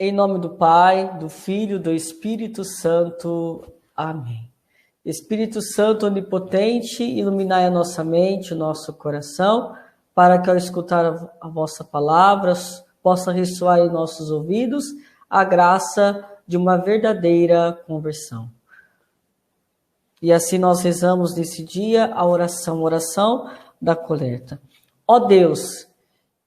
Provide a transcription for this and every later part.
Em nome do Pai, do Filho, do Espírito Santo. Amém. Espírito Santo onipotente, iluminai a nossa mente, o nosso coração, para que ao escutar a vossa palavra possa ressoar em nossos ouvidos a graça de uma verdadeira conversão. E assim nós rezamos nesse dia a oração da coleta. Ó Deus,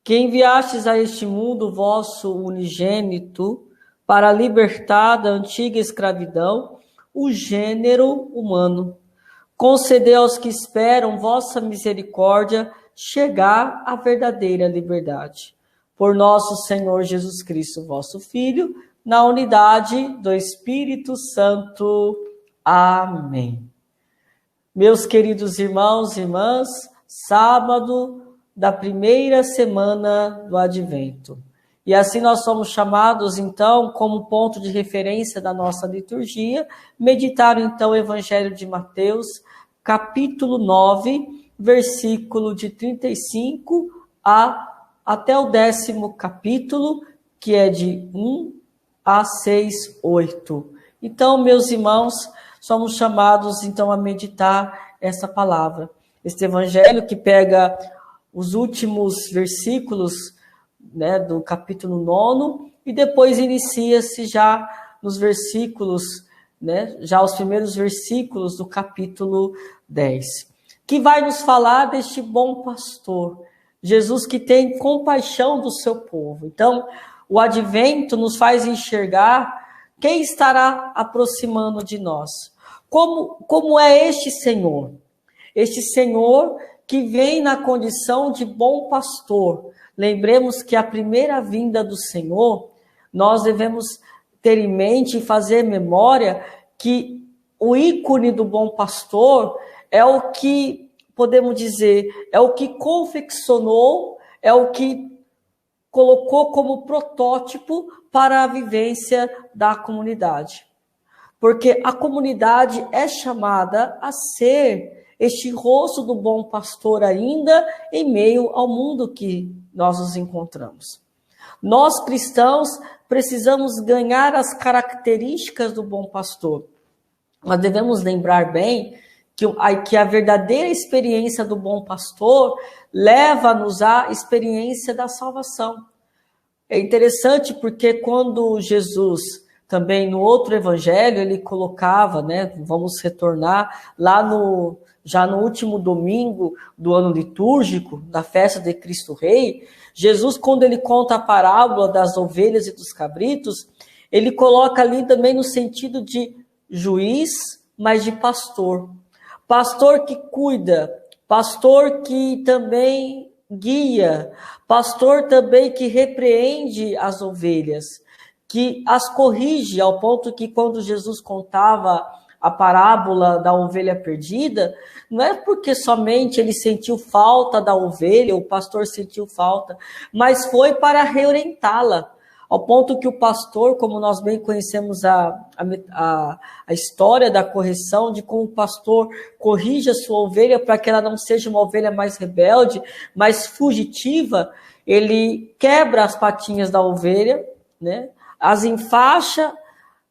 que enviastes a este mundo o vosso unigênito para libertar da antiga escravidão o gênero humano, concedei aos que esperam vossa misericórdia chegar à verdadeira liberdade. Por nosso Senhor Jesus Cristo, vosso Filho, na unidade do Espírito Santo. Amém. Meus queridos irmãos e irmãs, sábado da primeira semana do Advento. E assim nós somos chamados, então, como ponto de referência da nossa liturgia, meditar, então, o Evangelho de Mateus, capítulo 9, versículo de 35 até o 10º capítulo, que é de 1 a 6, 8. Então, meus irmãos, somos chamados, então, a meditar essa palavra. Este Evangelho que pega os últimos versículos, né, do capítulo 9, e depois inicia-se já nos versículos, né, já os primeiros versículos do capítulo 10, que vai nos falar deste bom pastor, Jesus que tem compaixão do seu povo. Então, o Advento nos faz enxergar quem estará aproximando de nós. Como é este Senhor? Este Senhor que vem na condição de bom pastor. Lembremos que a primeira vinda do Senhor, nós devemos ter em mente e fazer memória que o ícone do bom pastor é o que, podemos dizer, é o que confeccionou, é o que colocou como protótipo para a vivência da comunidade. Porque a comunidade é chamada a ser este rosto do bom pastor ainda em meio ao mundo que nós nos encontramos. Nós, cristãos, precisamos ganhar as características do bom pastor. Mas devemos lembrar bem que a verdadeira experiência do bom pastor leva-nos à experiência da salvação. É interessante porque quando Jesus, também no outro evangelho, ele colocava, né, vamos retornar lá já no último domingo do ano litúrgico, da festa de Cristo Rei, Jesus, quando ele conta a parábola das ovelhas e dos cabritos, ele coloca ali também no sentido de juiz, mas de pastor. Pastor que cuida, pastor que também guia, pastor também que repreende as ovelhas, que as corrige, ao ponto que quando Jesus contava a parábola da ovelha perdida, não é porque somente ele sentiu falta da ovelha, o pastor sentiu falta, mas foi para reorientá-la, ao ponto que o pastor, como nós bem conhecemos a história da correção, de como o pastor corrige a sua ovelha para que ela não seja uma ovelha mais rebelde, mais fugitiva, ele quebra as patinhas da ovelha, né? As enfaixa,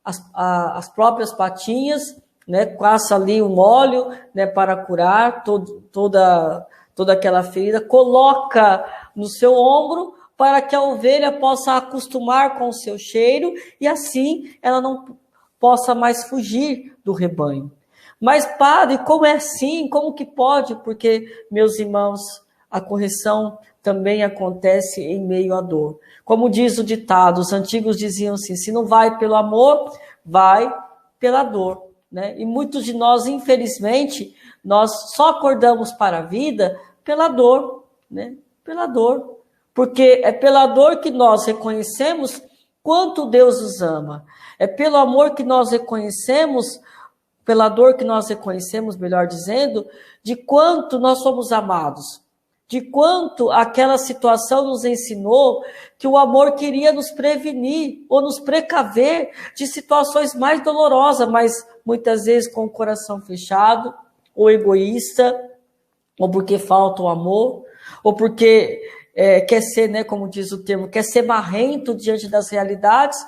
as próprias patinhas, né, passa ali um óleo, né, para curar toda aquela ferida, coloca no seu ombro para que a ovelha possa acostumar com o seu cheiro e assim ela não possa mais fugir do rebanho. Mas, padre, como é assim? Como que pode? Porque, meus irmãos, a correção também acontece em meio à dor. Como diz o ditado, os antigos diziam assim, se não vai pelo amor, vai pela dor. Né? E muitos de nós, infelizmente, nós só acordamos para a vida pela dor, né? Pela dor. Porque é pela dor que nós reconhecemos quanto Deus nos ama. É pelo amor que nós reconhecemos, pela dor que nós reconhecemos, melhor dizendo, de quanto nós somos amados. De quanto aquela situação nos ensinou que o amor queria nos prevenir ou nos precaver de situações mais dolorosas, mas muitas vezes com o coração fechado, ou egoísta, ou porque falta o amor, ou porque quer ser, né, como diz o termo, quer ser marrento diante das realidades,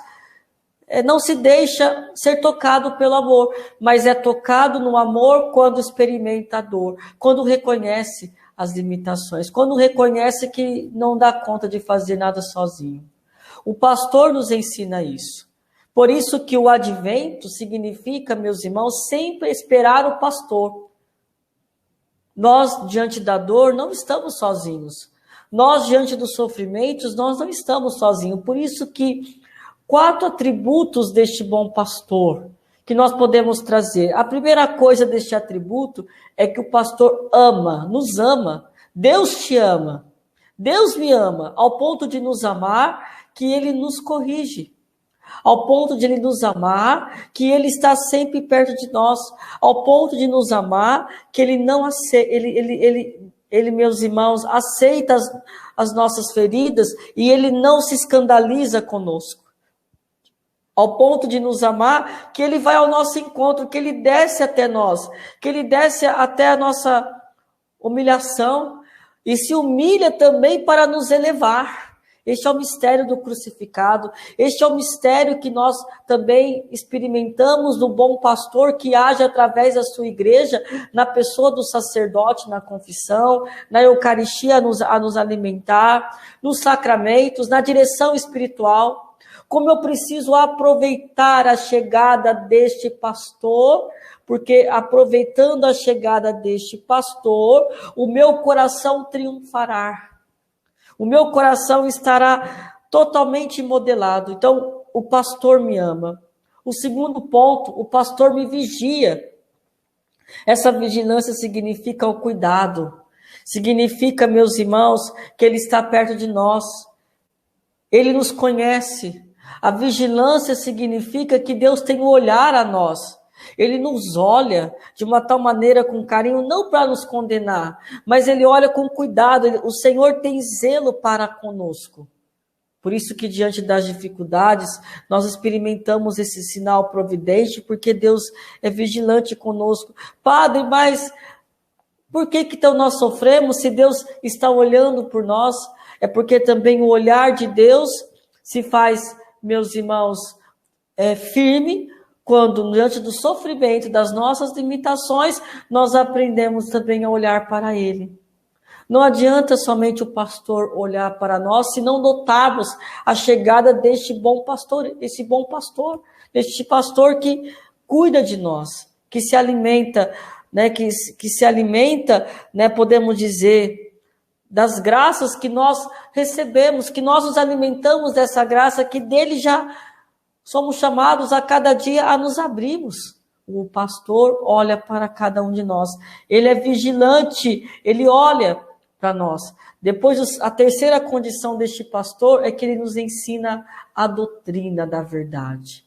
não se deixa ser tocado pelo amor, mas é tocado no amor quando experimenta a dor, quando reconhece as limitações, quando reconhece que não dá conta de fazer nada sozinho. O pastor nos ensina isso. Por isso que o advento significa, meus irmãos, sempre esperar o pastor. Nós, diante da dor, não estamos sozinhos. Nós, diante dos sofrimentos, nós não estamos sozinhos. Por isso que 4 atributos deste bom pastor que nós podemos trazer. A primeira coisa deste atributo é que o pastor ama, nos ama. Deus te ama. Deus me ama, ao ponto de nos amar, que ele nos corrige. Ao ponto de ele nos amar, que ele está sempre perto de nós. Ao ponto de nos amar, que ele não aceita, ele, meus irmãos, aceita as nossas feridas e ele não se escandaliza conosco. Ao ponto de nos amar, que ele vai ao nosso encontro, que ele desce até nós, que ele desce até a nossa humilhação e se humilha também para nos elevar. Este é o mistério do crucificado, este é o mistério que nós também experimentamos do bom pastor que age através da sua igreja, na pessoa do sacerdote, na confissão, na Eucaristia a nos alimentar, nos sacramentos, na direção espiritual. Como eu preciso aproveitar a chegada deste pastor, porque aproveitando a chegada deste pastor, o meu coração triunfará. O meu coração estará totalmente modelado. Então, o pastor me ama. O segundo ponto, o pastor me vigia. Essa vigilância significa o cuidado. Significa, meus irmãos, que ele está perto de nós. Ele nos conhece. A vigilância significa que Deus tem um olhar a nós. Ele nos olha de uma tal maneira com carinho, não para nos condenar, mas ele olha com cuidado. O Senhor tem zelo para conosco. Por isso que diante das dificuldades, nós experimentamos esse sinal providente, porque Deus é vigilante conosco. Padre, mas por que então nós sofremos se Deus está olhando por nós? É porque também o olhar de Deus se faz, meus irmãos, firme, quando, diante do sofrimento, das nossas limitações, nós aprendemos também a olhar para Ele. Não adianta somente o pastor olhar para nós, se não notarmos a chegada deste bom pastor, este pastor que cuida de nós, que se alimenta, né, que se alimenta, né, podemos dizer, das graças que nós recebemos, que nós nos alimentamos dessa graça, que dele já somos chamados a cada dia a nos abrirmos. O pastor olha para cada um de nós. Ele é vigilante, ele olha para nós. Depois, a terceira condição deste pastor é que ele nos ensina a doutrina da verdade.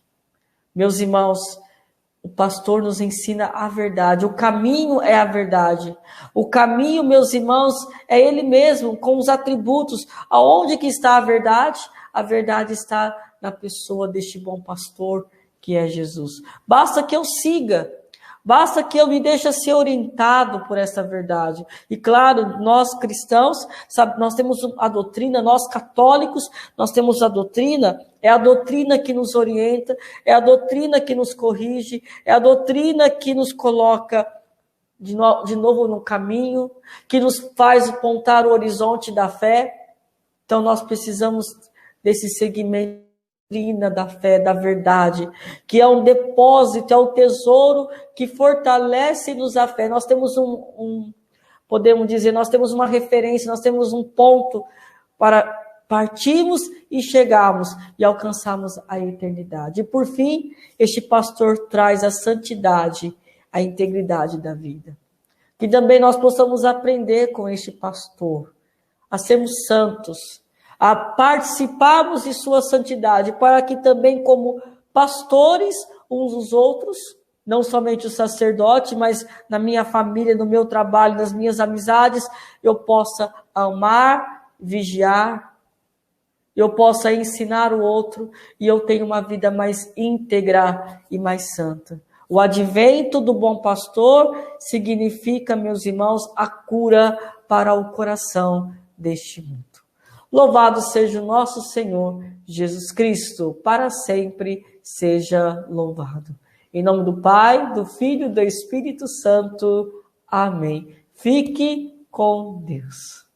Meus irmãos, o pastor nos ensina a verdade. O caminho é a verdade. O caminho, meus irmãos, é ele mesmo, com os atributos. Aonde que está a verdade? A verdade está na pessoa deste bom pastor que é Jesus. Basta que eu siga, basta que eu me deixe ser orientado por essa verdade. E claro, nós cristãos, nós temos a doutrina, nós católicos, nós temos a doutrina, é a doutrina que nos orienta, é a doutrina que nos corrige, é a doutrina que nos coloca de novo no caminho, que nos faz apontar o horizonte da fé. Então nós precisamos desse segmento da fé, da verdade, que é um depósito, é um tesouro que fortalece-nos a fé. Nós temos podemos dizer, nós temos uma referência, nós temos um ponto para partirmos e chegarmos e alcançarmos a eternidade. E por fim, este pastor traz a santidade, a integridade da vida. Que também nós possamos aprender com este pastor a sermos santos, a participarmos de sua santidade, para que também como pastores uns dos outros, não somente o sacerdote, mas na minha família, no meu trabalho, nas minhas amizades, eu possa amar, vigiar, eu possa ensinar o outro e eu tenho uma vida mais íntegra e mais santa. O advento do bom pastor significa, meus irmãos, a cura para o coração deste mundo. Louvado seja o nosso Senhor Jesus Cristo, para sempre seja louvado. Em nome do Pai, do Filho e do Espírito Santo. Amém. Fique com Deus.